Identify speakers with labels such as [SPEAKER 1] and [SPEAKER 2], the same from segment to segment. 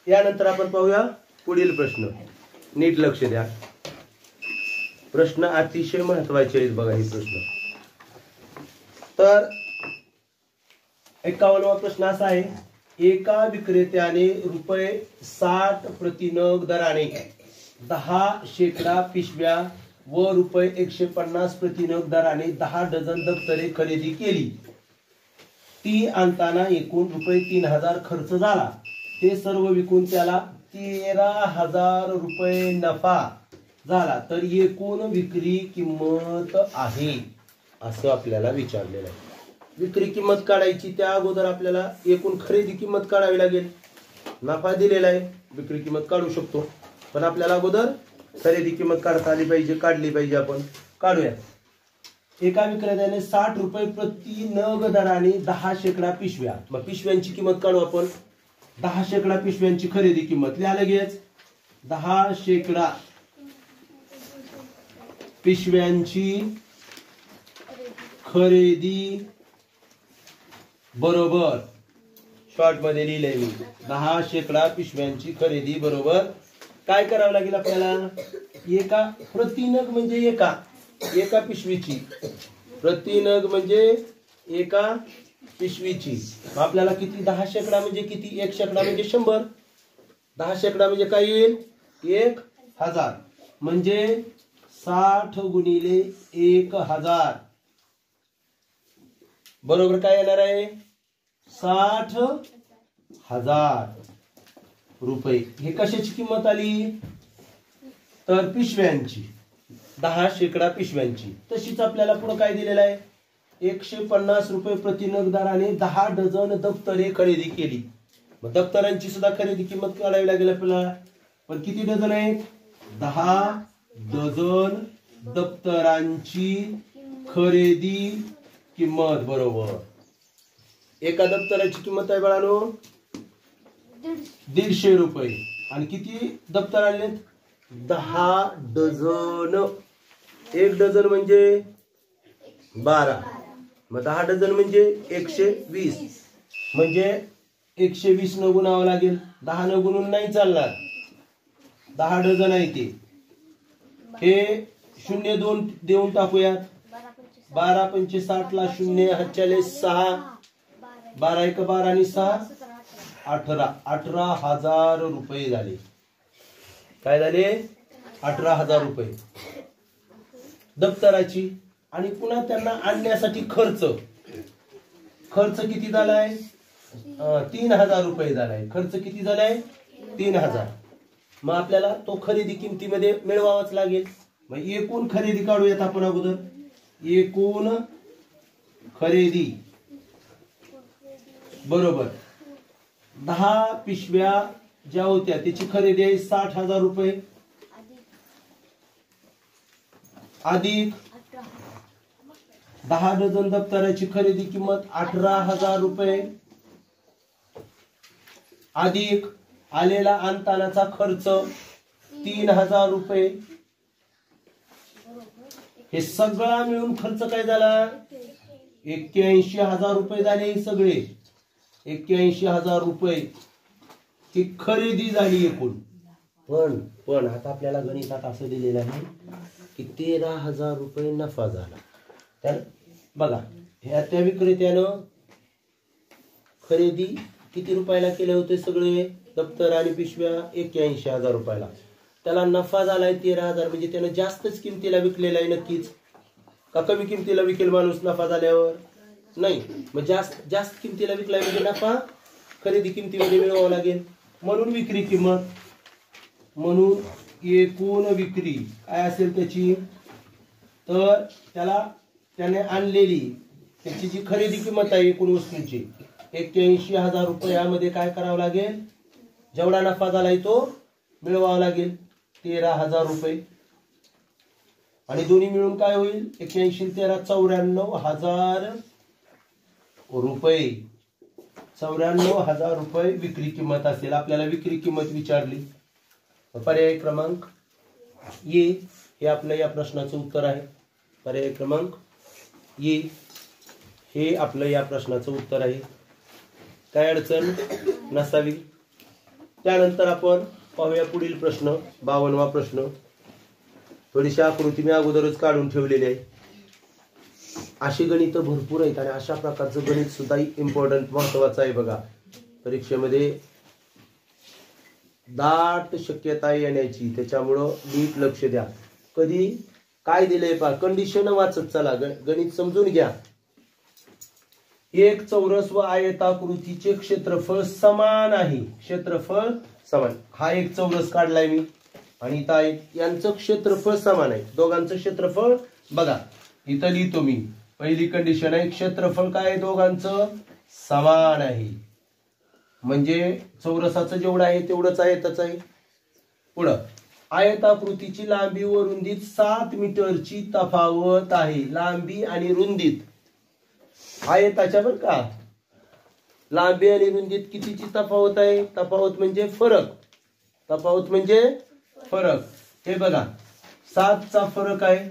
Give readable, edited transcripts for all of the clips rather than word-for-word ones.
[SPEAKER 1] यानंतर आपण पाहूया पुढील प्रश्न. नीट लक्ष द्या, प्रश्न अतिशय महत्वाचे आहेत बघा हे प्रश्न. तर 51वा प्रश्न असा आहे, एका विक्रेत्याने ₹60 प्रति नग दराने 10% पिशव्या व ₹150 प्रति नग दराने 10 डझन दप्तरे खरेदी केली. ती आणताना एकूण ₹3000 खर्च झाला. ते सर्व विकून त्याला ₹13,000 नफा झाला. तर एकूण विक्री किंमत आहे असं आपल्याला विचारलेलं आहे. विक्री किंमत काढायची, त्या अगोदर आपल्याला एकूण खरेदी किंमत काढावी लागेल. नफा दिलेला आहे, विक्री किंमत काढू शकतो, पण आपल्याला अगोदर खरेदी किंमत काढता आली पाहिजे, काढली पाहिजे. आपण काढूया. एका विक्रेत्याने ₹60 प्रति नग दराने 10% पिशव्या, मग पिशव्यांची किंमत काढू आपण. 10% पिशव्यांची खरेदी किंमत लिहा लगेच. 10% पिशव्यांची खरेदी बरोबर, शॉर्ट मध्ये लिहिलंय मी, 10% पिशव्यांची खरेदी बरोबर काय करावं लागेल आपल्याला. एका प्रतिनग म्हणजे एका पिशवीची, प्रतिनग म्हणजे एका पिशवीची. आपल्याला किती, 10% म्हणजे किती, 1% म्हणजे 100. 10% म्हणजे काय येईल, 1000 म्हणजे 60 गुणिले 1000 बरोबर काय येणार आहे, ₹60,000. हे कशाची किंमत आली, तर पिशव्यांची, 10% पिशव्यांची. तशीच आपल्याला पुढे काय दिलेलं आहे, ₹150 प्रति नग दराने 10 डझन दप्तरे खरेदी केली. मग दप्तरांची सुद्धा खरेदी किंमत काढावी लागेल आपल्याला. पण किती डझन आहेत, 10 डझन दप्तरांची खरेदी किंमत बरोबर. एका दप्तराची किंमत आहे बाळांनो ₹150. आणि किती दप्तर आले, 10 डझन. 1 डझन म्हणजे 12, मग 10 डझन म्हणजे 120, म्हणजे 120 न गुणावं लागेल. 10 न गुणून नाही चालणार, 10 डझन आहे ते. हे 0 देऊन टाकूयात. 12 पंचे 60 ला 0 हातच्याले 6, 12 1 12 आणि 6 18,000 झाले. काय झाले, 18,000 दप्तराची. आणि पुन्हा त्यांना आणण्यासाठी खर्च किती झालाय, 3,000 झालाय. खर्च किती झालाय, 3,000. मग आपल्याला तो खरेदी किमतीमध्ये मिळवावाच लागेल. मग एकूण खरेदी काढूयात आपण अगोदर. एकूण खरेदी बरोबर 10 पिशव्या ज्या होत्या त्याची खरेदी आहे ₹60,000 अधिक 10 डझन दप्तराची खरेदी किंमत ₹18,000 अधिक आलेला आणतानाचा खर्च ₹3,000. हे सगळा मिळून खर्च काय झाला, ₹81,000 झाले. सगळे ₹81,000 ही खरेदी झाली एकूण. पण आता आपल्याला गणितात असं दिलेलं आहे की ₹13,000 नफा झाला. तर बघा, ह्या त्या विक्रेत्यानं खरेदी किती रुपयाला केले होते, सगळे दप्तर आणि पिशव्या 81,000 त्याला नफा झालाय 13,000. म्हणजे त्यानं जास्तच किमतीला विकलेला आहे. नक्कीच का कमी किमतीला विकेल माणूस नफा झाल्यावर, नाही. मग जास्त किमतीला विकलाय म्हणजे नफा खरेदी किमतीमध्ये मिळवावा लागेल. म्हणून विक्री किंमत, म्हणून एकूण विक्री काय असेल त्याची, तर त्याने आणलेली त्याची जी खरेदी किंमत आहे एकूण वस्तूंची 81,000 यामध्ये काय करावं लागेल, जेवढा नफा झालाय तो मिळवावा लागेल 13,000. आणि दोन्ही मिळून काय होईल, 81 13 ₹94,000. ₹94,000 विक्री किंमत असेल. आपल्याला विक्री किंमत विचारली. पर्याय क्रमांक ए हे आपलं या प्रश्नाचं उत्तर आहे. पर्याय क्रमांक ए हे आपलं या प्रश्नाचं उत्तर आहे. काय अडचण नसावी. त्यानंतर आपण पाहूया पुढील प्रश्न, 52वा प्रश्न. थोडीशी आकृती मी अगोदरच काढून ठेवलेली आहे. अशी गणित भरपूर आहेत आणि अशा प्रकारचं गणित सुद्धा इम्पॉर्टंट, महत्वाचं आहे. बघा, परीक्षेमध्ये दाट शक्यता येण्याची, त्याच्यामुळं नीट लक्ष द्या. कधी काय दिलंय पहा, कंडिशन वाचत चला, गणित समजून घ्या. एक चौरस व आयताकृतीचे क्षेत्रफळ समान आहे. क्षेत्रफळ समान. हा एक चौरस काढलाय मी आणि इथं यांचं क्षेत्रफळ समान आहे. दोघांचं क्षेत्रफळ बघा, इथं लिहितो मी. पहिली कंडिशन आहे, क्षेत्रफळ काय आहे दोघांचं समान आहे. म्हणजे चौरसाचं जेवढं आहे तेवढंच आयताचं आहे. पुढं, आयताकृतीची लांबी व रुंदीत 7 मीटरची तफावत आहे. लांबी आणि रुंदीत आयताच्या बर का, लांबी आणि रुंदीत कितीची तफावत आहे? तफावत म्हणजे फरक. तफावत म्हणजे फरक. हे बघा, 7चा फरक आहे.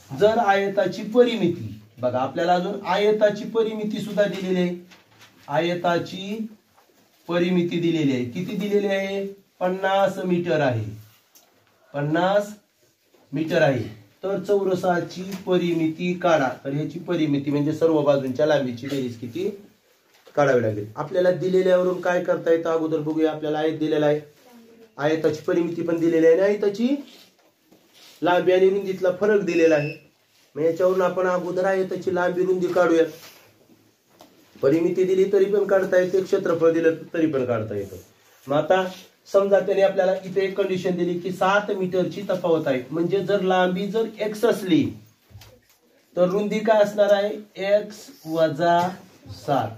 [SPEAKER 1] जर आयताची परिमिती बघा, आपल्याला अजून आयताची परिमिती सुद्धा दिलेली आहे. आयताची परिमिती दिलेली आहे. किती दिलेली आहे? 50 मीटर आहे. 50 मीटर आहे. तर चौरसाची परिमिती काढा. तर ह्याची परिमिती म्हणजे सर्व बाजूंच्या लांबीची बेरीज किती काढावी लागेल. आपल्याला दिलेल्यावरून काय करता येतं अगोदर बघूया. आपल्याला आयत दिलेला आहे, आयताची परिमिती पण दिलेली आहे आणि आयताची लांबी आणि रुंदीतला फरक दिलेला आहे. मग याच्यावरून आपण अगोदर आयताची लांबी रुंदी काढूया. परिमिती दिली तरी पण काढता येते, क्षेत्रफळ दिलं तरी पण काढता येतं. मग आता समजा त्याने आपल्याला इथे एक कंडिशन दिली की 7 मीटरची तफावत आहे. म्हणजे जर लांबी जर x असली तर रुंदी काय असणार आहे? x - 7.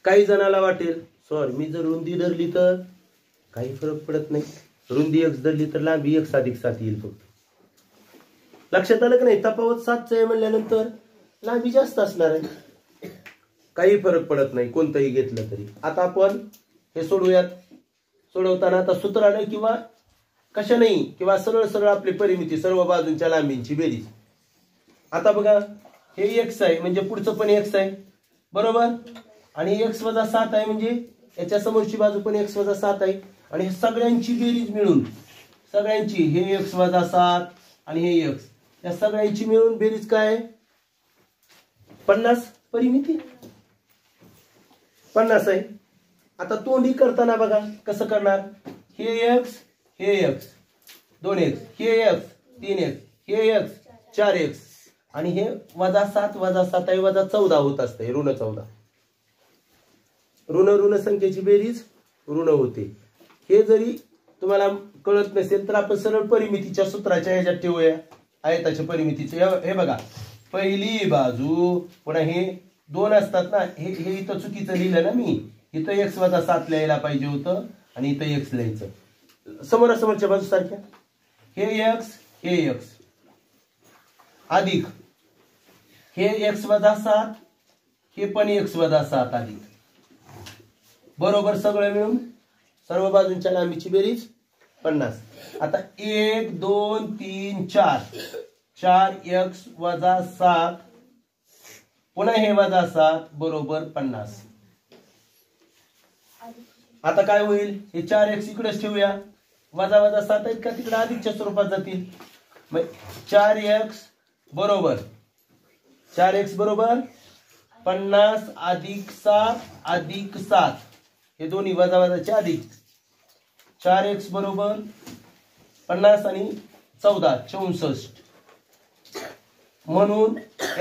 [SPEAKER 1] काही जणाला वाटेल सर मी जर रुंदी धरली तर काही फरक पडत नाही, रुंदी x धरली तर लांबी x + 7 येईल फक्त. लक्षात आलं की नाही? तफावत 7च आहे म्हणल्यानंतर लांबी जास्त असणार आहे, काही फरक पडत नाही कोणतंही घेतलं तरी. आता आपण हे सोडूयात. सोडवताना आता सूत्राने किंवा कशा नाही किंवा सरळ सरळ आपली परिमिती सर्व बाजूंच्या लांबींची बेरीज. आता बघा, हे x आहे म्हणजे पुढचं पण x आहे बरोबर, आणि x - 7 आहे म्हणजे याच्या समोरची बाजू पण x - 7 आहे. आणि सगळ्यांची बेरीज मिळून, सगळ्यांची, हे x - 7 आणि हे x, या सगळ्यांची मिळून बेरीज काय आहे? 50. परिमिती 50 आहे. आता तोंडी करताना बघा कसं करणार. हे x, हे x, 2x, हे x, 3x, हे x, 4x आणि हे -7 -7 आहे, -14 होत असते. ऋण 14. ऋण संख्येची बेरीज ऋण होते. हे जरी तुम्हाला कळत नसेल तर आपण सरळ परिमितीच्या सूत्राच्या ह्याच्यात ठेवूया. आयताच्या परिमितीचे हे बघा, पहिली बाजू पुन्हा हे 2 असतात ना, हे इथं चुकीचं लिहिलं ना मी. इथं x - 7 लिहायला पाहिजे होतं आणि इथं x लिहायचं. समोरासमोरच्या बाजू सारख्या. हे x, हे x अधिक हे x - 7, हे पण x - 7 अधिक, बरोबर सगळं मिळून सर्व बाजूंच्या लांबीची बेरीज 50. आता 1 2 3 4x - 7 पुन्हा हे -7 बरोबर 50. आता काय होईल? हे 4x इकडेच ठेवूया. -7 आहेत का तिकडे अधिकच्या स्वरूपात जातील. मग 4x बरोबर 50 अधिक 7 अधिक 7, हे दोन्ही वजाचे अधिक. 4x बरोबर 50 आणि 14 64. म्हणून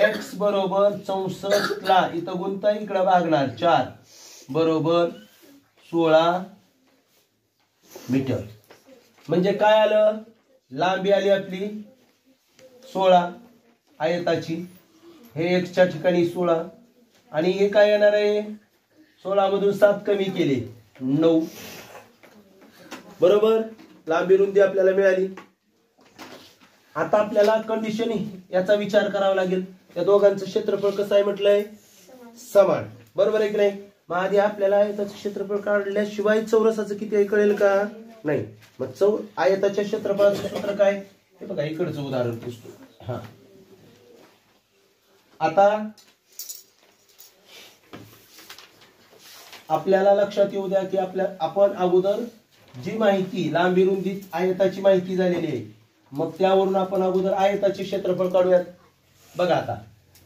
[SPEAKER 1] x बरोबर 64 ला इथं गुंता इकडे भागणार 4 बरोबर 16 मीटर. म्हणजे काय आलं? लांबी आली आपली 16 आयताची. हे x च्या ठिकाणी 16 आणि हे काय येणार आहे? 16 मधून 7 कमी केले 9 बरोबर. लांबी रुंदी आपल्याला मिळाली. आता आपल्याला कंडिशन याचा विचार करावा लागेल. या दोघांचं क्षेत्रफळ कसं आहे म्हटलंय? समान, बरोबर आहे की नाही? मग आधी आपल्याला आयताचं क्षेत्रफळ काढल्याशिवाय चौरसाचं किती आहे कळेल का? नाही. मग आयताच्या क्षेत्रफळाचं सूत्र काय? हे बघा इकडचं उदाहरण पुसतो. हा, आता आपल्याला लक्षात येऊ द्या की आपण अगोदर जी माहिती लांबी रुंदी आयताची माहिती झालेली आहे, मग त्यावरून आपण अगोदर आयताचे क्षेत्रफळ काढूयात. बघा आता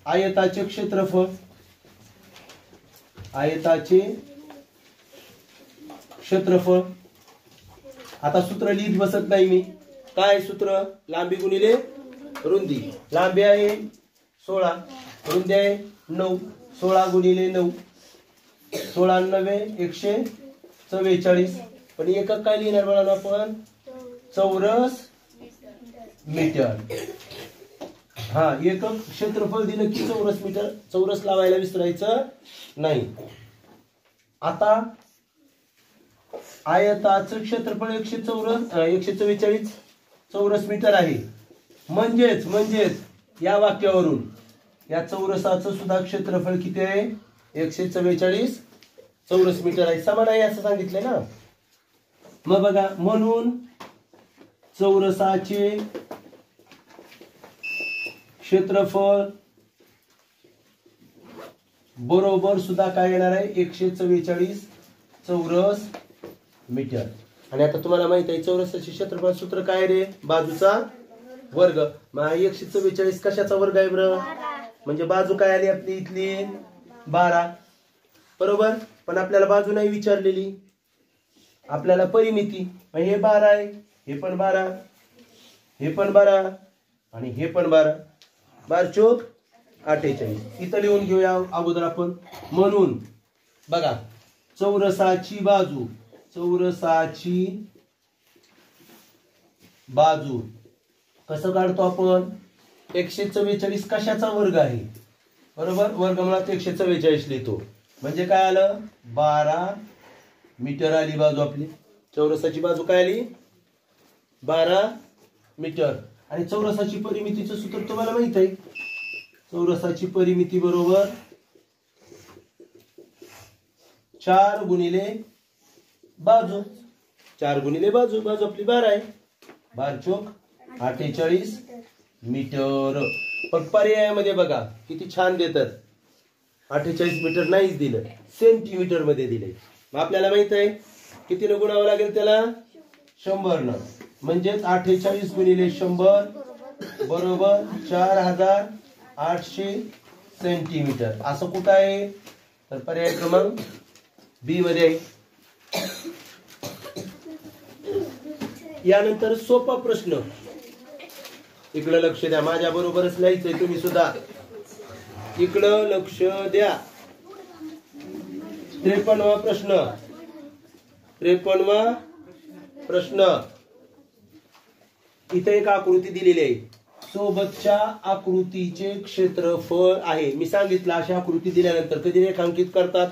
[SPEAKER 1] आयताचे क्षेत्रफळ, आयताचे क्षेत्रफळ. आता सूत्र लिहित बसत नाही मी. काय सूत्र? लांबी गुणिले रुंदी. लांबी आहे 16, रुंदी आहे 9. 16 गुणिले 9, 16 9 144. पण एकक काय लिहिणार बाळांनो आपण? चौरस मीटर. हा, एकक क्षेत्रफळ दिलं की चौरस मीटर. चौरस लावायला विसरायचं नाही. आता आयताचं क्षेत्रफळ 144 चौरस मीटर आहे. म्हणजेच या वाक्यावरून या चौरसाचं सुद्धा क्षेत्रफळ किती आहे? 144 चौरस मीटर आहे. समान आहे असं सांगितलंय ना. मग बघा, म्हणून चौरसाचे क्षेत्रफळ बरोबर सुद्धा काय येणार आहे? 144 चौरस मीटर. आणि आता तुम्हाला माहित आहे चौरसाचे क्षेत्रफळ सूत्र काय रे? बाजूचा वर्ग. मग 144 कशाचा वर्ग आहे बरं? म्हणजे बाजू काय आली आपली इथली? 12. बरोबर. पण आपल्याला बाजू नाही विचारलेली, आपल्याला परिमिती. हे 12 आहे, हे पण 12, हे पण 12 आणि हे पण 12. 12 चोक 48. इथं लिहून घेऊया अगोदर आपण. म्हणून बघा, चौरसाची बाजू, चौरसाची बाजू कसं काढतो आपण? 144 कशाचा वर्ग आहे? बरोबर. वर्गमुळात 144 लिहितो. म्हणजे काय आलं? 12 मीटर आली बाजू आपली. चौरसाची बाजू काय आली? 12 मीटर. आणि चौरसाची परिमितीचं सूत्र तुम्हाला माहित आहे. चौरसाची परिमिती बरोबर 4 गुणिले बाजू. 4 गुणिले बाजू. बाजू आपली 12 आहे. 12 चोक 48 मीटर. पण पर्यायामध्ये बघा किती छान देतात. 48 मीटर नाहीच दिलं, सेंटीमीटर मध्ये दिले. मग आपल्याला माहित आहे कितीनं गुणावं लागेल त्याला? 100 न. म्हणजेच 48 गुणिले 100 बरोबर 4800 सेंटीमीटर. असं कुठं आहे? तर पर्याय क्रमांक बी मध्ये आहे. यानंतर सोपा प्रश्न. इकडं लक्ष द्या, माझ्या बरोबरच लिहायचंय तुम्ही सुद्धा. इकडं लक्ष द्या. 53वा प्रश्न. 53वा प्रश्न. इथे एक आकृती दिलेली आहे. सोबतच्या आकृतीचे क्षेत्रफळ आहे. मी सांगितलं अशी आकृती दिल्यानंतर कधी रेखांकित करतात,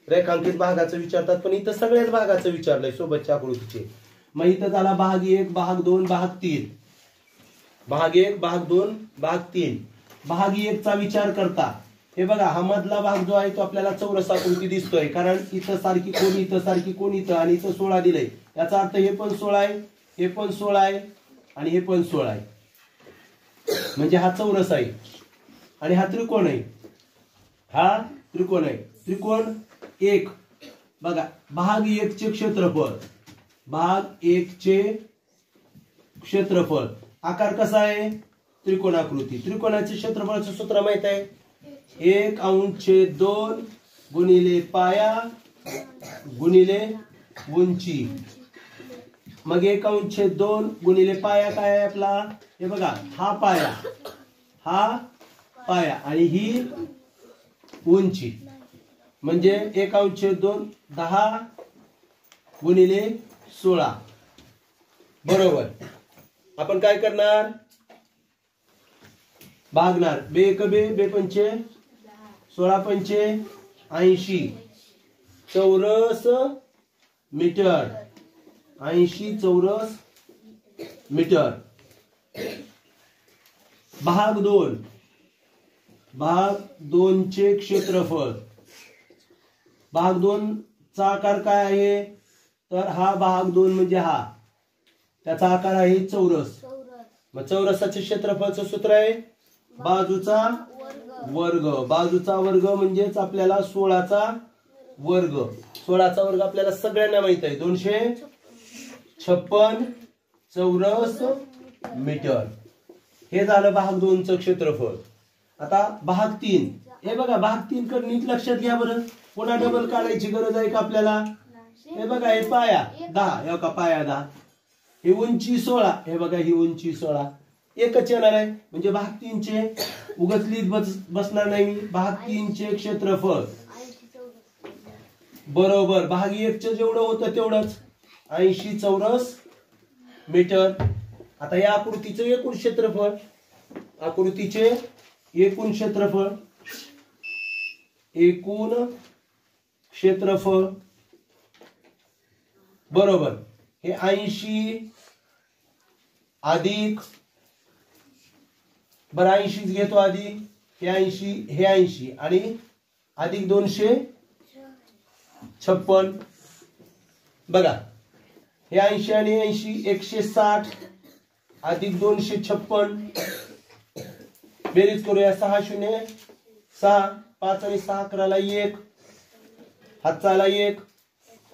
[SPEAKER 1] रेखांकित भागाचं विचारतात, पण इथं सगळ्याच भागाचं विचारलंय सोबतच्या आकृतीचे. मग इथं झाला भाग 1, भाग 2, भाग 3. भाग 1, भाग 2, भाग 3. भाग 1 चा विचार करता हे बघा, हा मधला भाग जो आहे तो आपल्याला चौरस आकृती दिसतोय. कारण इथं सारखी कोण, इथं सारखी कोण, इथं आणि इथं 16 दिलंय. याचा अर्थ हे पण 16 आहे, हे पण 16 आहे आणि हे पण 16 आहे. म्हणजे हा चौरस आहे. आणि हा त्रिकोण आहे. हा त्रिकोण आहे. त्रिकोण 1. बघा, भाग 1 चे क्षेत्रफळ, भाग 1 चे क्षेत्रफळ. आकार कसा आहे? त्रिकोणाकृती. त्रिकोणाचे क्षेत्रफळाचं सूत्र माहित आहे. 1/2 गुणिले पाया गुणिले उंची. मग 1/2 गुणिले पाया काय आहे आपला? हे बघा, हा पाया, हा पाया आणि ही उंची. म्हणजे 1/2 10 गुणिले 16. बरोबर. आपण काय करणार? भागणार. बे 1 बे, बे 5 16 5 80 चौरस मीटर. 80 चौरस मीटर. भाग 2. भाग 2 चे क्षेत्रफळ. भाग 2 चा आकार काय आहे? तर हा भाग 2 म्हणजे हा, त्याचा आकार आहे चौरस. मग चौरसाचे क्षेत्रफळाचं सूत्र आहे बाजूचा वर्ग. बाजूचा वर्ग म्हणजेच आपल्याला 16चा वर्ग. 16चा वर्ग आपल्याला सगळ्यांना माहित आहे 256 चौरस मीटर. हे झालं भाग 2 चं क्षेत्रफळ. आता भाग 3, हे बघा भाग 3 कडे नीट लक्षात घ्या बरं. पुन्हा डबल काढायची गरज आहे का आपल्याला? हे बघा हे पाया 10, हे बघा पाया 10, ही उंची 16, हे बघा ही उंची 16, एकच येणार आहे. म्हणजे भाग 3 चे उगचलीत बसणार नाही. भाग 3 चे क्षेत्रफळ बरोबर भाग 1 चे जेवढं होतं तेवढंच 80 चौरस मीटर. आता या आकृतीचं एकूण क्षेत्रफळ, आकृतीचे एकूण क्षेत्रफळ, एकूण क्षेत्रफळ बरोबर हे 80 अधिक, बरं 80 घेतो अधिक, हे 80 हे 80 आणि अधिक 256. बघा हे 80 आणि 80 160 अधिक 256. बेरीज करूया. 6 0 6, 5 आणि 6 11ला 1, हातचा आला 1,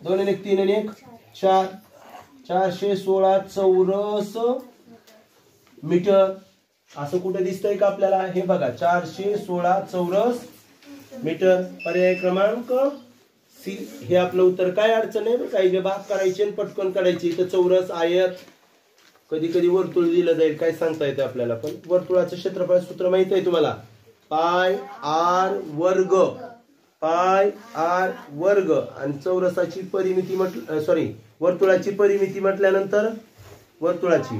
[SPEAKER 1] 2 आणि 1 3 आणि 1 4, 416 चौरस मीटर. असं कुठे दिसतंय का आपल्याला? हे बघा 416 चौरस मीटर. पर्याय क्रमांक सी हे आपलं उत्तर. काय अडचण आहे? काही जे भाग करायचे आणि पटकन काढायचे. इथं चौरस, आयत, कधी कधी वर्तुळ दिलं जाईल, काय सांगता येते आपल्याला. पण वर्तुळाचं क्षेत्रफळ सूत्र माहित आहे तुम्हाला, पाय आर वर्ग, पाय आर वर्ग. आणि चौरसाची परिमिती सॉरी वर्तुळाची परिमिती म्हटल्यानंतर वर्तुळाची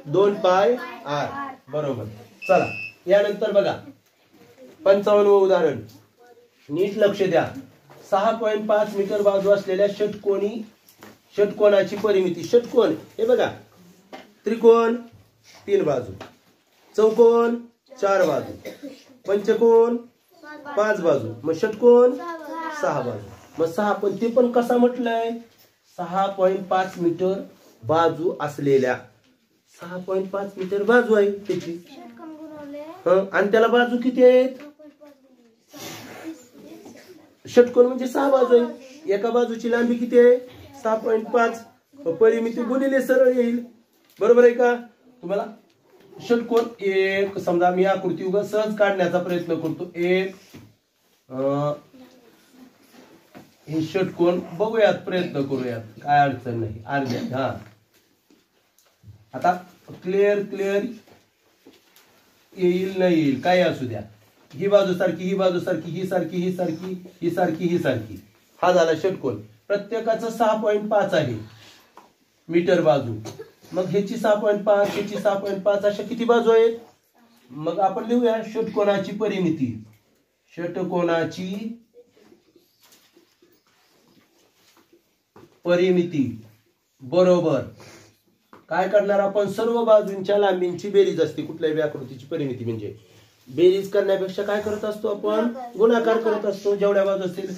[SPEAKER 1] 2 पाय आर बरोबर. चला यानंतर बघा 55व उदाहरण. नीट लक्ष द्या. 6.5 मीटर बाजू असलेल्या षटकोनाची परिमिती. षटकोन हे बघा, त्रिकोण 3 बाजू, चौकोन 4 बाजू, पंचकोन 5 बाजू, मग षटकोन 6 बाजू. मग 6 पण ते पण कसा म्हटलंय? 6.5 मीटर बाजू असलेल्या, 6.5 मीटर बाजू आहे त्याची. आणि त्याला बाजू किती आहेत? षटकोन म्हणजे 6 बाजू आहे. एका बाजूची लांबी किती आहे? 6.5. परिमिती गुणिले सरळ येईल. बरोबर आहे का? तुम्हाला षटकोन एक समजा मी आकृती उगा सहज काढण्याचा प्रयत्न करतो. एक हे षटकोन बघूयात, प्रयत्न करूयात, काय अडचण नाही. अर्ध्या हा आता क्लिअर येईल नाही येईल काय असू द्या. ही बाजू सारखी, ही बाजू सारखी, ही सारखी, ही सारखी, ही सारखी, ही सारखी. हा झाला षटकोन. प्रत्येकाचं 6.5 आहे मीटर बाजू. मग ह्याची 6.5, ह्याची 6.5, अशा किती बाजू आहेत? मग आपण लिहूया षटकोनाची परिमिती. षटकोनाची परिमिती बरोबर काय करणार आपण? सर्व बाजूंच्या लांबींची बेरीज असते कुठल्याही आकृतीची परिमिती. म्हणजे बेरीज करण्यापेक्षा काय करत असतो आपण? गुणाकार करत असतो. जेवढ्या बाजू असतील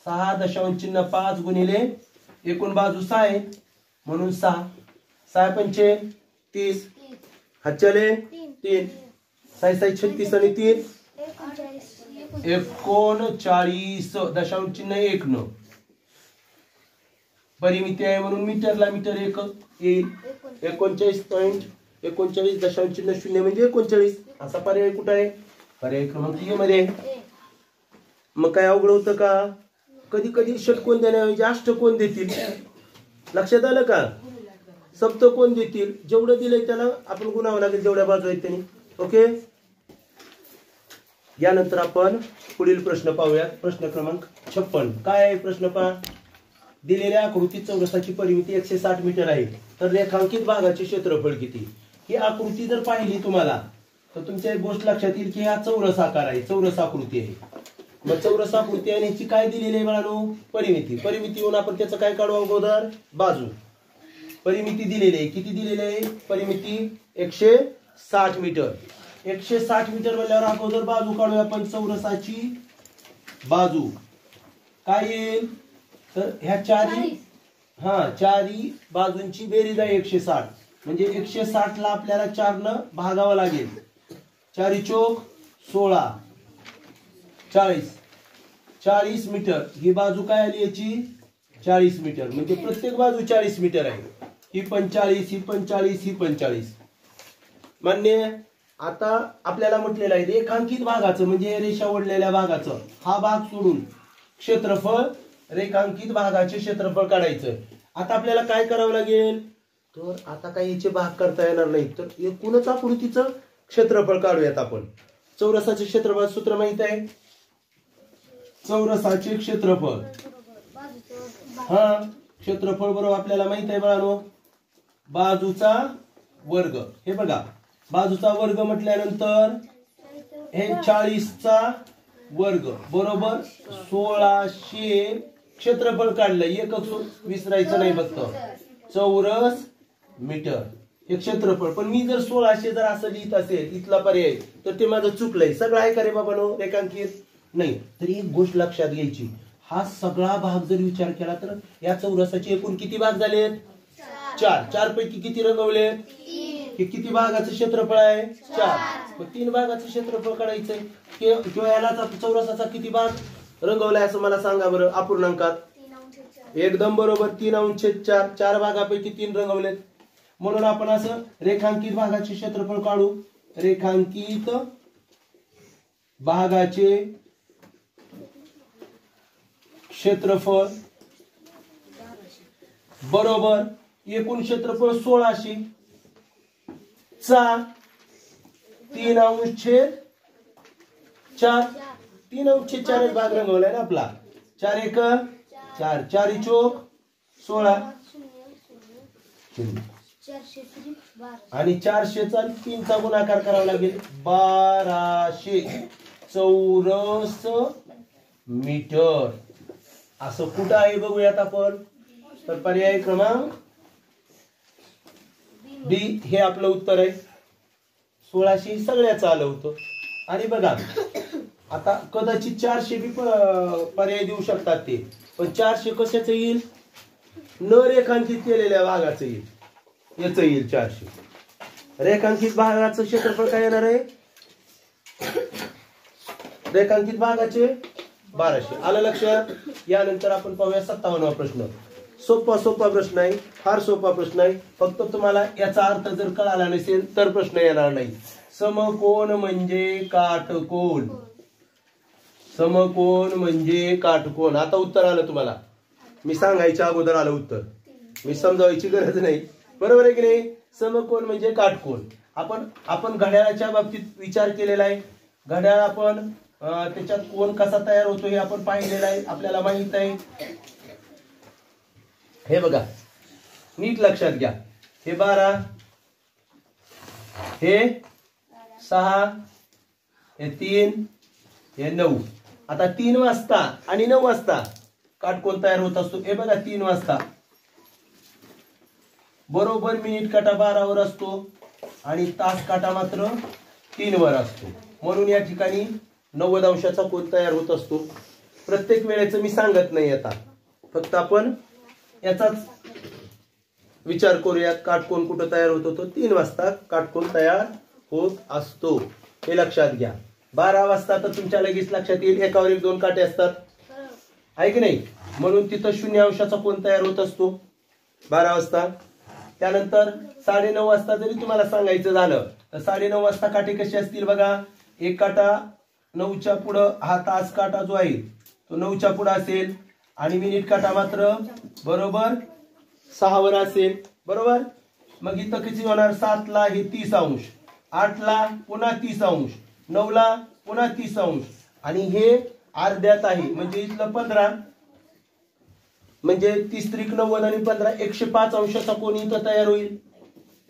[SPEAKER 1] 6.5 गुणिले एकूण बाजू 6 आहे म्हणून 6, 6 पंचे 30, हातच्याले 3, 6 36 आणि 3 39.1 परिमिती आहे म्हणून मीटरला मीटर एक येईल. 39.39.0 म्हणजे 39. असा पर्याय कुठं आहे? पर्याय क्रमांक ए मध्ये. मग काय अवघड होतं का? कधी कधी षटकोन देण्याऐवजी अष्टकोन देतील. लक्षात आलं का? सप्तकोन देतील. जेवढं दिलंय त्याला आपण गुणावं लागेल जेवढ्या बाजू आहेत त्यांनी. ओके. यानंतर आपण पुढील प्रश्न पाहूयात. प्रश्न क्रमांक 56. काय आहे प्रश्न? पहा. दिलेल्या आकृतीत चौरसाची परिमिती 160 मीटर आहे. तर रेखांकित भागाचे क्षेत्रफळ किती? ही आकृती जर पाहिली तुम्हाला तर तुमच्या एक गोष्ट लक्षात येईल की हा चौरस आकार आहे, चौरस आकृती आहे. मग चौरस आकृती आणि ह्याची काय दिलेली आहे बाळांनो? परिमिती. परिमितीवरून आपण त्याचं काय काढू अगोदर? बाजू. परिमिती दिलेली आहे. किती दिलेली आहे परिमिती? 160 मीटर. 160 मीटर म्हणल्यावर अगोदर बाजू काढूया आपण. चौरसाची बाजू काय येईल? तर ह्या चारही बाजूंची बेरीज आहे 160. म्हणजे 160 ला आपल्याला 4 न भागावं लागेल. 4 चौक 16, 40, 40 मीटर. ही बाजू काय आली याची 40 मीटर, म्हणजे प्रत्येक बाजू 40 मीटर आहे. ही 45, ही 45, ही 45. मान्य. आता आपल्याला म्हटलेलं आहे रेखांकित भागाचं म्हणजे रेषा ओढलेल्या भागाचं हा भाग सोडून क्षेत्रफळ, रेखांकित भागाचे क्षेत्रफळ काढायचं. आता आपल्याला काय करावं लागेल, तर आता काही याचे भाग करता येणार नाही, तर एकूणच आकृतीचं क्षेत्रफळ काढूयात आपण. चौरसाचे क्षेत्रफळ सूत्र माहित आहे. चौरसाचे क्षेत्रफळ, हा क्षेत्रफळ बरोबर आपल्याला माहित आहे बाळांनो, बाजूचा वर्ग. हे बघा, बाजूचा वर्ग म्हटल्यानंतर हे 40चा वर्ग बरोबर 1600 क्षेत्रफळ काढलं. एकक विसरायचं नाही फक्त. चौरस मीटर हे क्षेत्रफळ. पण मी जर 1600 जर असं लिहित असेल इथला पर्याय, तर ते माझं चुकलंय. सगळं आहे का रे बाबांनो रेखांकित? नाही. तर एक गोष्ट लक्षात घ्यायची, हा सगळा भाग जर विचार केला तर या चौरसाचे एकूण किती भाग झालेत? 4. 4 पैकी किती रंगवले? हे किती भागाचं क्षेत्रफळ आहे? 4. मग 3 भागाचं क्षेत्रफळ काढायचंय. किंवा याला चौरसाचा किती भाग रंगवलाय असं मला सांगा बरं अपूर्णांकात. एकदम बरोबर 3/4. 4 भागापैकी 3 रंगवलेत. म्हणून आपण असं रेखांकित भागाचे क्षेत्रफळ काढू. रेखांकित भागाचे क्षेत्रफळ बरोबर एकूण क्षेत्रफळ 1600 चा 3/4. 3/4 भाग रंगवलाय ना आपला. 4 एक 4, 4 चोक 16 आणि 400चा 3चा गुणाकार करावा लागेल. 1200 चौरस मीटर. असं कुठं आहे बघूयात आपण. तर पर्याय क्रमांक डी हे आपलं उत्तर आहे. 1600 सगळ्याचं आलं होतं. आणि बघा आता कदाचित 400 बी पर्याय देऊ शकतात ते, पण 400 कशाचं येईल? न रेखांकित केलेल्या भागाचं येईल. याचं येईल 400. रेखांकित भागाचं क्षेत्रफळ काय येणार आहे? रेखांकित भागाचे 1200. आलं लक्षात? यानंतर आपण पाहूया 57वा प्रश्न. सोपा प्रश्न आहे, फार सोपा प्रश्न आहे. फक्त तुम्हाला याचा अर्थ जर कळाला नसेल तर प्रश्न येणार नाही. समकोन म्हणजे काटकोन. समकोन म्हणजे काटकोन. आता उत्तर आलं तुम्हाला. मी सांगायच्या अगोदर आलं उत्तर. मी समजावायची गरज नाही. बरोबर आहे की नाही? समकोन म्हणजे काटकोन. आपण घड्याळाच्या बाबतीत विचार केलेला आहे. घड्याळ आपण त्याच्यात कोन कसा तयार होतो हे आपण पाहिलेलं आहे. आपल्याला माहित आहे. हे बघा नीट लक्षात घ्या. हे 12, हे 6, हे 3, हे 9. आता 3 वाजता आणि 9 वाजता काटकोन तयार होत असतो. हे बघा 3 वाजता बरोबर मिनिट काटा 12 वर असतो आणि तास काटा मात्र 3 वर असतो. म्हणून या ठिकाणी 90 अंशाचा कोन तयार होत असतो. प्रत्येक वेळेचं मी सांगत नाही आता, फक्त आपण याचाच विचार करूयात. काटकोन कुठं तयार होतो? तो 3 वाजता काटकोन तयार होत असतो. हे लक्षात घ्या. 12 वाजता तर तुमच्या लगेच लक्षात येईल एकावर एक 2 काटे असतात, आहे की नाही? म्हणून तिथं 0 अंशाचा कोन तयार होत असतो 12 वाजता. त्यानंतर 9:30 वाजता जरी तुम्हाला सांगायचं झालं तर 9:30 वाजता काटे कसे असतील बघा. एक काटा 9च्या पुढं, हा तास काटा जो आहे तो 9च्या पुढं असेल आणि मिनिट काटा मात्र बरोबर 6 वर असेल. बरोबर. मग इथं किती होणार? 7 ला हे 30 अंश, 8 ला पुन्हा 30 अंश, 9 ला पुन्हा 30 अंश आणि हे अर्ध्यात आहे म्हणजे इथलं 15. म्हणजे 30 त्रिक 90 आणि 15 105 अंशाचा कोन इथं तयार होईल.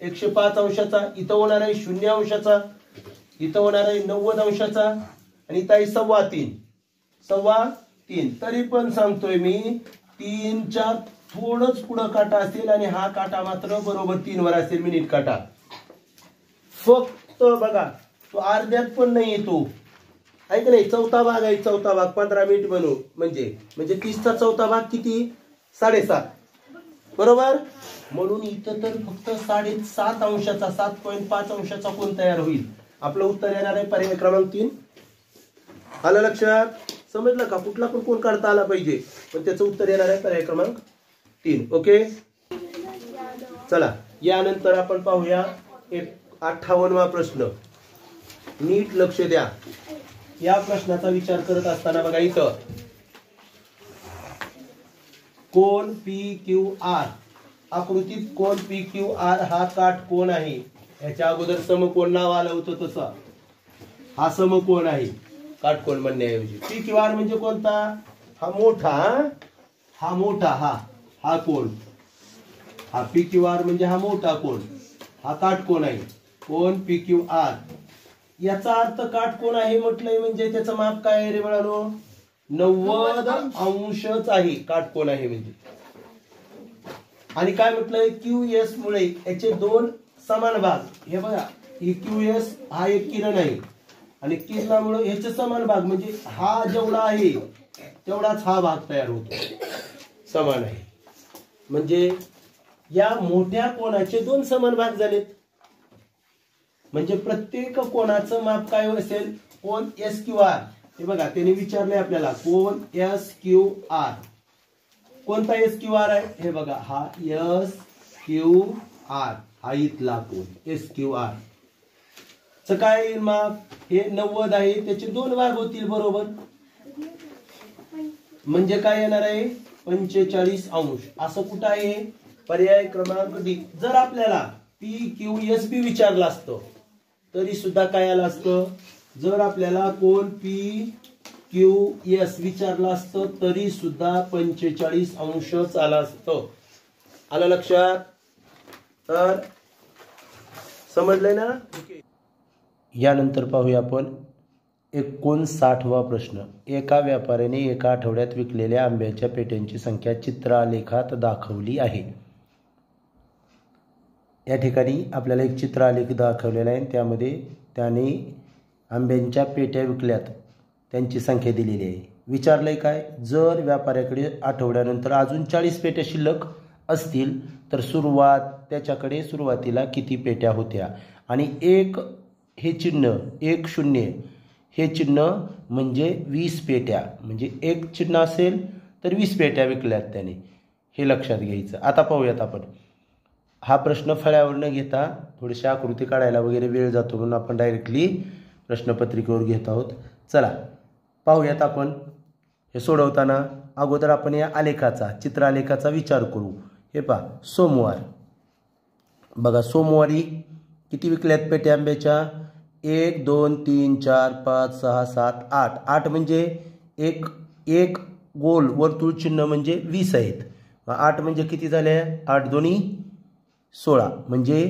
[SPEAKER 1] 105 अंशाचा. इथं होणार आहे 0 अंशाचा, इथं होणार आहे 90 अंशाचा आणि इथं आहे 3.25. 3.25. तरी पण सांगतोय मी 3च्या थोडंच पुढं काटा असेल आणि हा काटा मात्र बरोबर 3 वर असेल मिनिट काटा. फक्त बघा तो अर्ध्यात पण नाही येतो, आहे की नाही? चौथा भाग आहे. चौथा भाग 15 मिनिट बनवू म्हणजे 30चा चौथा भाग किती? 7.5. बरोबर. म्हणून इथं तर फक्त 7.5 अंशाचा 7.5 अंशाचा कोन तयार होईल. आपलं उत्तर येणार आहे पर्याय क्रमांक 3. आलं लक्षात? समजलं का? कुठला पण कोण काढता आला पाहिजे, पण त्याचं उत्तर येणार आहे पर्याय क्रमांक 3. ओके, चला यानंतर आपण पाहूया एक 58वा प्रश्न. नीट लक्ष द्या. या प्रश्नाचा विचार करत असताना बघा इथं कोन PQR, आकृतीत कोन PQR हा काटकोन आहे. याच्या अगोदर समकोन नाव आलं होतं तसं हा समकोन आहे काटकोन म्हणण्याऐवजी. PQR म्हणजे कोणता? हा मोठा, हा मोठा, हा कोन, हा PQR म्हणजे हा मोठा कोन, हा काटकोन आहे. कोन PQR याचा अर्थ काटकोन आहे म्हटलंय म्हणजे त्याचं माप काय आहे रे बाळांनो? 90 अंशच आहे काटकोन आहे म्हणजे. आणि काय म्हटलंय? QS मुळे याचे दोन समान भाग, हे बघा QS हा एक किरण आहे आणि किरणामुळे याचे समान भाग म्हणजे हा जेवढा आहे तेवढाच हा भाग तयार होतो, समान आहे. म्हणजे या मोठ्या कोनाचे दोन समान भाग झालेत. म्हणजे प्रत्येक कोणाचं माप काय असेल? कोन SQR. हे बघा त्यांनी विचारलंय आपल्याला कोन SQR. कोणता SQR आहे? हे बघा हा SQR, हा इथला कोन SQR च काय येईल माप? हे 90 आहे, त्याचे दोन भाग होतील बरोबर. म्हणजे काय येणार आहे? 45 अंश. असं कुठं आहे? पर्याय क्रमांक D. जर आपल्याला PQSP विचारलं असतं तरी सुद्धा काय आलं असतं? जर आपल्याला कोन PQS विचारलं असतं तरी सुद्धा 45 अंशच आला असतं. आलं लक्षात? तर समजलंय ना? यानंतर पाहूया आपण 59वा प्रश्न. एका व्यापाऱ्याने एका आठवड्यात विकलेल्या आंब्याच्या पेट्यांची संख्या चित्रालेखात दाखवली आहे. या ठिकाणी आपल्याला एक चित्रालेख दाखवलेला आहे. त्यामध्ये त्याने आंब्यांच्या पेट्या विकल्यात, त्यांची संख्या दिलेली आहे. विचारलंय काय? जर व्यापाऱ्याकडे आठवड्यानंतर अजून 40 पेट्या शिल्लक असतील तर त्याच्याकडे सुरुवातीला किती पेट्या होत्या? आणि एक हे चिन्ह 10 हे चिन्ह म्हणजे 20 पेट्या, म्हणजे एक चिन्ह असेल तर 20 पेट्या विकल्यात त्याने, हे लक्षात घ्यायचं. आता पाहूयात आपण हा प्रश्न फळ्यावर न घेता थोडीशी आकृती काढायला वगैरे वेळ जातो म्हणून आपण डायरेक्टली प्रश्नपत्रिकेवर घेत आहोत. चला पाहूयात आपण हे सोडवताना. अगोदर आपण या आलेखाचा, चित्रालेखाचा विचार करू. हे पहा, सोमवार बघा, सोमवारी किती विकल्यात पेट्या आंब्याच्या? 1 2 3 4 5 6 7 8. 8 म्हणजे एक गोल वर्तुळ चिन्ह म्हणजे 20 आहेत. 8 म्हणजे किती झाले? 8 दोन्ही 16 म्हणजे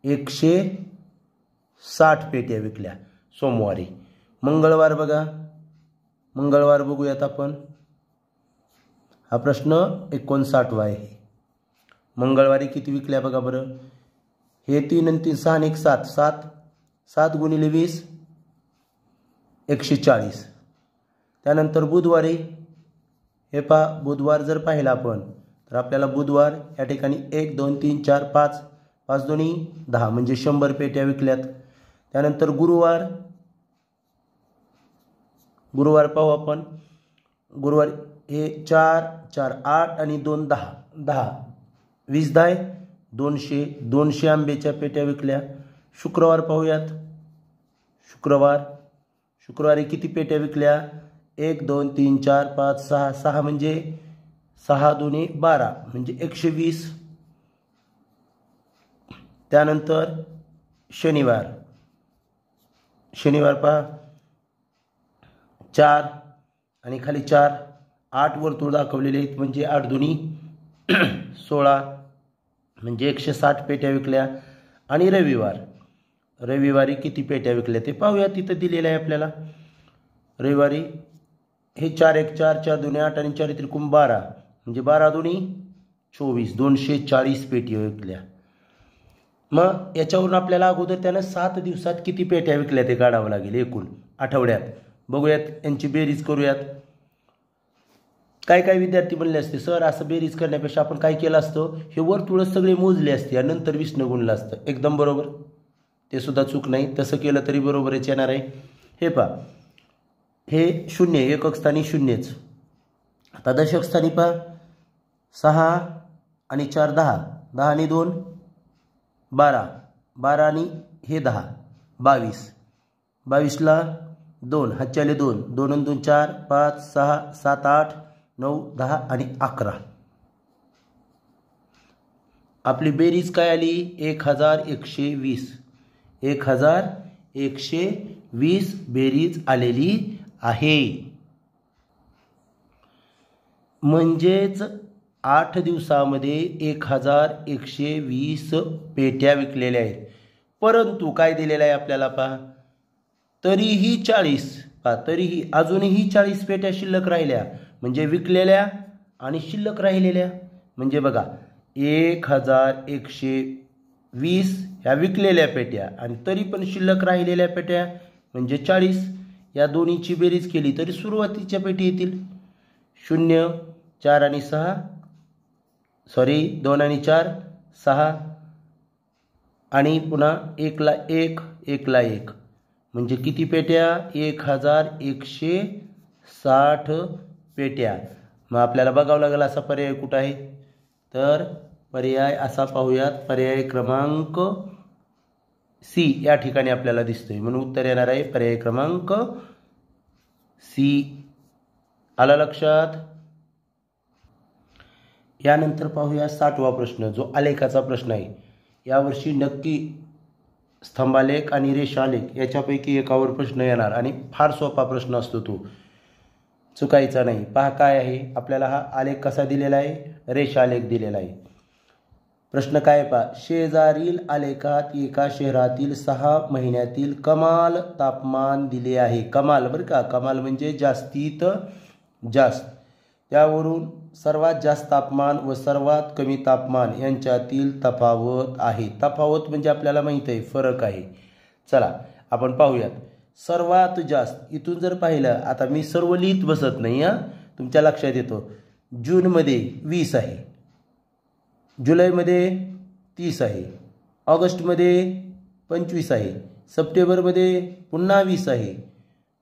[SPEAKER 1] 160 पेट्या विकल्या सोमवारी. मंगळवार बघा, मंगळवार बघूयात आपण. हा प्रश्न 59वा आहे. मंगळवारी किती विकल्या बघा बरं. हे 3 आणि 3 6 आणि 1 7. 7 गुणिले 20 140. त्यानंतर बुधवारी हे पहा, बुधवार जर पाहिला आपण तर आपल्याला बुधवार या ठिकाणी 1 2 3 4 5 5 दोन्ही 10 म्हणजे 100 पेट्या विकल्यात. त्यानंतर गुरुवार पाहू आपण. गुरुवार हे 4 4 8 आणि 2 10 10 20 10 200 आंब्याच्या पेट्या विकल्या. शुक्रवार पाहूयात. शुक्रवारी किती पेट्या विकल्या? 1 2 3 4 5 6 6 म्हणजे 6 दोन्ही 12 म्हणजे 120. त्यानंतर शनिवार पहा, 4 आणि खाली 4 8 वर्तुळ दाखवलेले आहेत म्हणजे 8 दोन्ही 16 म्हणजे 160 पेट्या विकल्या. आणि रविवारी किती पेट्या विकल्या ते पाहूया. तिथं दिलेलं आहे आपल्याला. रविवारी हे 4 1 4 4 दोन्ही 8 आणि 4 त्रिकोण 12 म्हणजे 12 दोन्ही 24 240 पेट्या विकल्या. मग याच्यावरून आपल्याला अगोदर त्यानं 7 दिवसात किती पेट्या विकल्या ते काढावं लागेल एकूण आठवड्यात. बघूयात, यांची बेरीज करूयात. काय विद्यार्थी म्हणले असते, सर असं बेरीज करण्यापेक्षा आपण काय केलं असतं, हे वर्तुळ सगळे मोजले असते आणि नंतर 20 न गुणलं असतं. एकदम बरोबर, ते सुद्धा चूक नाही. तसं केलं तरी बरोबरच येणार आहे. हे पहा, हे 0 एकक स्थानी 0च. आता दशक स्थानी पहा 6 आणि 4 10, 10 आणि 2 12, 12 आणि हे 10 22, 22ला 2 हातच्याले 2, 2 आणि 2 4, 5 6 7 8 9 10 आणि 11. आपली बेरीज काय आली 1120. 1120 बेरीज आलेली आहे. म्हणजेच 8 दिवसामध्ये 1120 पेट्या विकलेल्या आहेत. परंतु काय दिलेलं आहे आपल्याला पहा, तरीही 40 पहा, तरीही अजूनही 40 पेट्या शिल्लक राहिल्या. म्हणजे विकलेल्या आणि शिल्लक राहिलेल्या. म्हणजे बघा 1120 ह्या विकलेल्या पेट्या आणि तरी पण शिल्लक राहिलेल्या पेट्या म्हणजे 40. या दोन्हीची बेरीज केली तरी सुरुवातीच्या पेटी येतील. 0 4 आणि 6 2 आणि 4 6 आणि पुन्हा 1ला 1 1ला 1 म्हणजे किती पेट्या 1160 पेट्या. मग आपल्याला बघावं लागेल असा पर्याय कुठं आहे. तर पर्याय असा पाहूयात, पर्याय क्रमांक सी या ठिकाणी आपल्याला दिसतोय. म्हणून उत्तर येणार आहे पर्याय क्रमांक सी. आला लक्षात. यानंतर पाहूया 60वा प्रश्न, जो आलेखाचा प्रश्न आहे. यावर्षी नक्की स्तंभालेख आणि रेषालेख याच्यापैकी एकावर प्रश्न येणार आणि फार सोपा प्रश्न असतो तो, चुकायचा नाही. पहा काय आहे आपल्याला, हा आलेख कसा दिलेला आहे, रेषालेख दिलेला आहे. प्रश्न काय पहा, शेजारील आलेखात एका शहरातील 6 महिन्यातील कमाल तापमान दिले आहे. कमाल बरं का, कमाल म्हणजे जास्तीत जास्त. त्यावरून सर्वात जास्त तापमान व सर्वात कमी तापमान यांच्यातील तफावत आहे. तफावत म्हणजे आपल्याला माहित आहे फरक आहे. चला आपण पाहूयात. सर्वात जास्त इथून जर पाहिलं, आता मी सर्व लिहित बसत नाही हां, तुमच्या लक्षात येतो. जूनमध्ये 20 आहे, जुलैमध्ये 30 आहे, ऑगस्टमध्ये 25 आहे, सप्टेंबरमध्ये पुन्हा 20 आहे,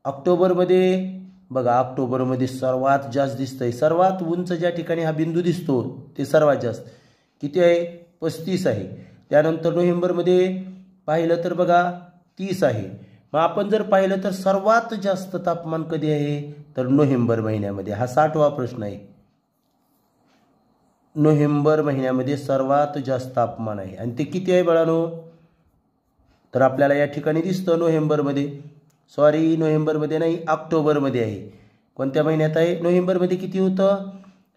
[SPEAKER 1] ऑक्टोबरमध्ये बघा ऑक्टोबरमध्ये सर्वात जास्त दिसतंय. सर्वात उंच ज्या ठिकाणी हा बिंदू दिसतो ते सर्वात जास्त किती आहे 35 आहे. त्यानंतर नोव्हेंबरमध्ये पाहिलं तर बघा 30 आहे. मग आपण जर पाहिलं तर सर्वात जास्त तापमान कधी आहे तर नोव्हेंबर महिन्यामध्ये. हा 60वा प्रश्न आहे. नोव्हेंबर महिन्यामध्ये सर्वात जास्त तापमान आहे आणि ते किती आहे बाळांनो, तर आपल्याला या ठिकाणी दिसतं नोव्हेंबरमध्ये. नोव्हेंबरमध्ये नाही, ऑक्टोबरमध्ये आहे. कोणत्या महिन्यात आहे, नोव्हेंबरमध्ये किती होतं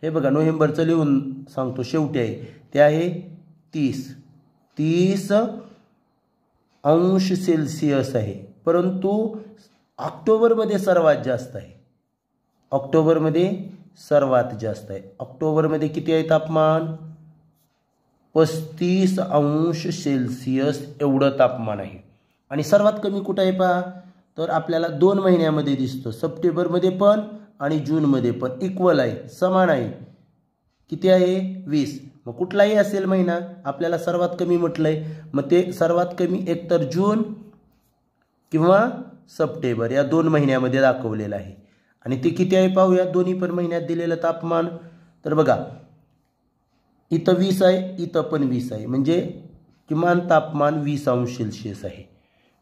[SPEAKER 1] हे बघा, नोव्हेंबरचं लिहून सांगतो शेवटी आहे ते आहे 30 अंश सेल्सिअस आहे. परंतु ऑक्टोबरमध्ये सर्वात जास्त आहे. ऑक्टोबरमध्ये सर्वात जास्त आहे. ऑक्टोबरमध्ये किती आहे तापमान 35 अंश सेल्सिअस एवढं तापमान आहे. आणि सर्वात कमी कुठं आहे पहा, तर आपल्याला 2 महिन्यामध्ये दिसतो. सप्टेंबरमध्ये पण आणि जूनमध्ये पण इक्वल आहे, समान आहे. किती आहे 20. मग कुठलाही असेल महिना आपल्याला सर्वात कमी म्हटलंय, मग ते सर्वात कमी एकतर जून किंवा सप्टेंबर या 2 महिन्यामध्ये दाखवलेलं आहे. आणि ते किती आहे पाहूया, दोन्ही पण महिन्यात दिलेलं तापमान. तर बघा इथं 20 आहे, इथं पण 20 आहे, म्हणजे किमान तापमान 20 अंश सेल्सिअस आहे.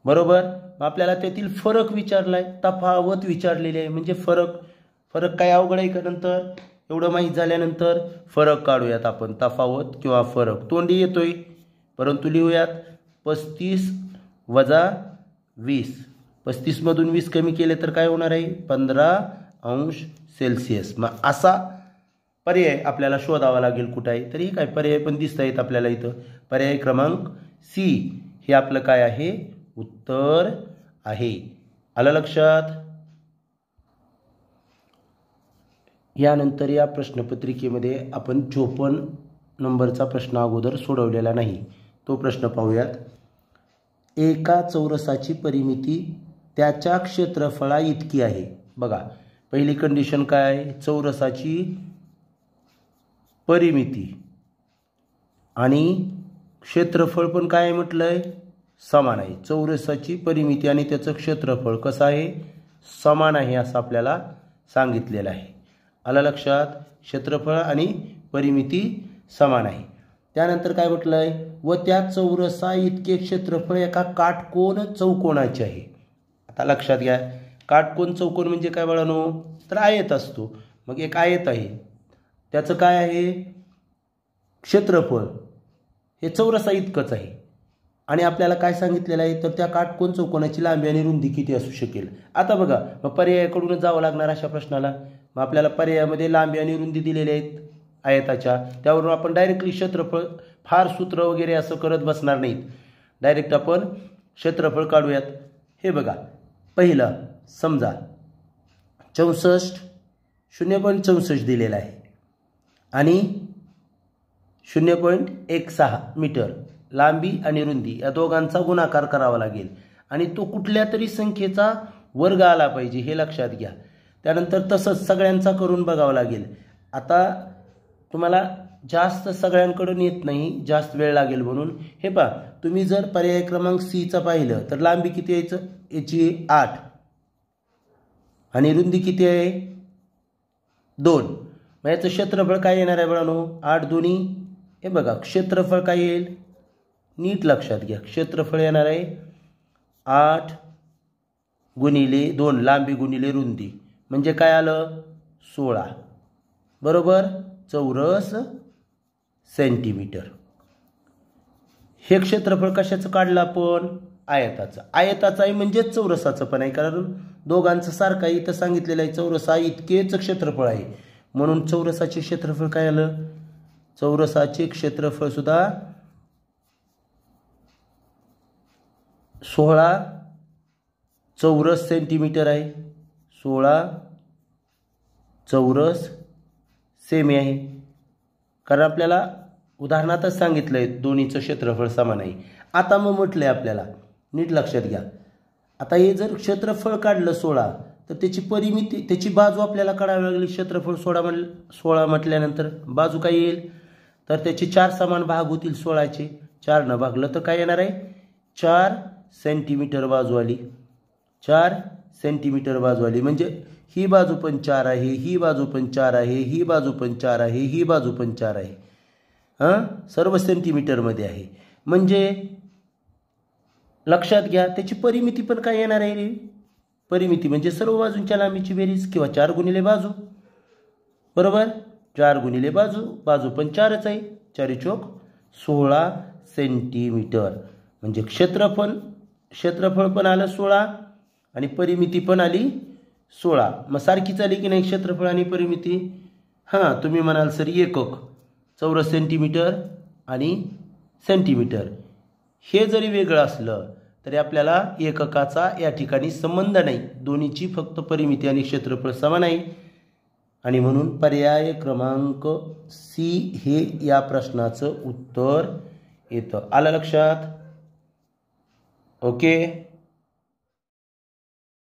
[SPEAKER 1] बरोबर. मग आपल्याला त्यातील फरक विचारलाय, तफावत विचारलेली आहे. म्हणजे फरक काय अवघड आहे का, नंतर एवढं माहीत झाल्यानंतर फरक काढूयात आपण. तफावत किंवा फरक तोंडी येतोय, परंतु लिहूयात 35 वजा 20. 35 मधून 20 कमी केले तर काय होणार आहे 15 अंश सेल्सिअस. मग असा पर्याय आपल्याला शोधावा लागेल कुठं आहे. तर हे काय पर्याय पण दिसत आहेत आपल्याला इथं. पर्याय क्रमांक सी हे आपलं काय आहे उत्तर आहे. आलं लक्षात. यानंतर या प्रश्नपत्रिकेमध्ये आपण 54 नंबरचा प्रश्न अगोदर सोडवलेला नाही, तो प्रश्न पाहूयात. एका चौरसाची परिमिती त्याच्या क्षेत्रफळा इतकी आहे. बघा पहिली कंडिशन काय आहे, चौरसाची परिमिती आणि क्षेत्रफळ पण काय म्हटलंय समान आहे. चौरसाची परिमिती आणि त्याचं क्षेत्रफळ कसं आहे समान आहे असं आपल्याला सांगितलेलं आहे. आलं लक्षात? क्षेत्रफळ आणि परिमिती समान आहे. त्यानंतर काय म्हटलंय? व त्या चौरसा इतके क्षेत्रफळ एका काटकोन चौकोनाचे आहे. आता लक्षात घ्या, काटकोन चौकोन म्हणजे काय बाळांनो? तर आयत असतो. मग एक आयत आहे, त्याचं काय आहे? क्षेत्रफळ हे चौरसा इतकंच आहे. आणि आपल्याला काय सांगितलेलं आहे? तर त्या काटकोन चौकोनाची लांबी आणि रुंदी किती असू शकेल. आता बघा, मग पर्यायाकडूनच जावं लागणार अशा प्रश्नाला. मग आपल्याला पर्यायामध्ये लांबी आणि रुंदी दिलेल्या आहेत आयताच्या, त्यावरून आपण डायरेक्टली क्षेत्रफळ, फार सूत्र वगैरे असं करत बसणार नाहीत, डायरेक्ट आपण क्षेत्रफळ काढूयात. हे बघा, पहिलं समजा 0.64 दिलेला आहे आणि 0.16 मीटर लांबी आणि रुंदी या दोघांचा गुणाकार करावा लागेल आणि तो कुठल्या तरी संख्येचा वर्ग आला पाहिजे, हे लक्षात घ्या. त्यानंतर तसंच सगळ्यांचा करून बघावं लागेल. आता तुम्हाला जास्त सगळ्यांकडून येत नाही, जास्त वेळ लागेल म्हणून. हे पहा, तुम्ही जर पर्याय क्रमांक सीचं पाहिलं तर लांबी किती यायचं? याची 8 आणि रुंदी किती आहे? 2. मग याचं क्षेत्रफळ काय येणार आहे बाळांनो? 8 दोन्ही, हे बघा क्षेत्रफळ काय येईल? नीट लक्षात घ्या, क्षेत्रफळ येणार आहे 8 गुणिले 2 लांबी गुणिले रुंदी, म्हणजे काय आलं? 16 बरोबर चौरस सेंटीमीटर. हे क्षेत्रफळ कशाचं काढलं आपण? आयताचं. आयताचं आहे म्हणजेच चौरसाचं पण आहे, कारण दोघांचं सारखं आहे. इथं सांगितलेलं आहे चौरसा इतकेच क्षेत्रफळ आहे, म्हणून चौरसाचे क्षेत्रफळ काय आलं? चौरसाचे क्षेत्रफळ सुद्धा 16 चौरस सेंटीमीटर आहे. 16 चौरस सेमी आहे, कारण आपल्याला उदाहरणातच सांगितलं आहे दोन्हीचं क्षेत्रफळ समान आहे. आता मग म्हटलं आहे आपल्याला, नीट लक्षात घ्या, आता हे जर क्षेत्रफळ काढलं 16 तर त्याची परिमिती, त्याची बाजू आपल्याला काढावी लागली. क्षेत्रफळ 16 म्हटल्यानंतर बाजू काय येईल? तर त्याचे 4 समान भाग होतील. 16चे 4 न भागलं तर काय येणार आहे? 4 सेंटीमीटर बाजू आली. 4 सेंटीमीटर बाजू आली, म्हणजे ही बाजू पण 4 आहे, ही बाजू पण 4 आहे, ही बाजू पण 4 आहे, ही बाजू पण 4 आहे. सर्व सेंटीमीटरमध्ये आहे. म्हणजे लक्षात घ्या, त्याची परिमिती पण काय येणार आहे? परिमिती म्हणजे सर्व बाजूंच्या लांबीची बेरीज किंवा 4 गुणिले बाजू, बरोबर 4 गुणिले बाजू, बाजू पण 4च आहे. 4 चौक 16 सेंटीमीटर, म्हणजे क्षेत्रफळ पण आलं 16 आणि परिमिती पण आली 16. मग सारखीच आली की नाही क्षेत्रफळ आणि परिमिती? हां, तुम्ही म्हणाल सर एकक, चौरस सेंटीमीटर आणि सेंटीमीटर हे जरी वेगळं असलं तरी आपल्याला एककाचा या ठिकाणी संबंध नाही, दोन्हीची फक्त परिमिती आणि क्षेत्रफळ समान आहे. आणि म्हणून पर्याय क्रमांक सी हे या प्रश्नाचं उत्तर येतं. आलं लक्षात? ओके.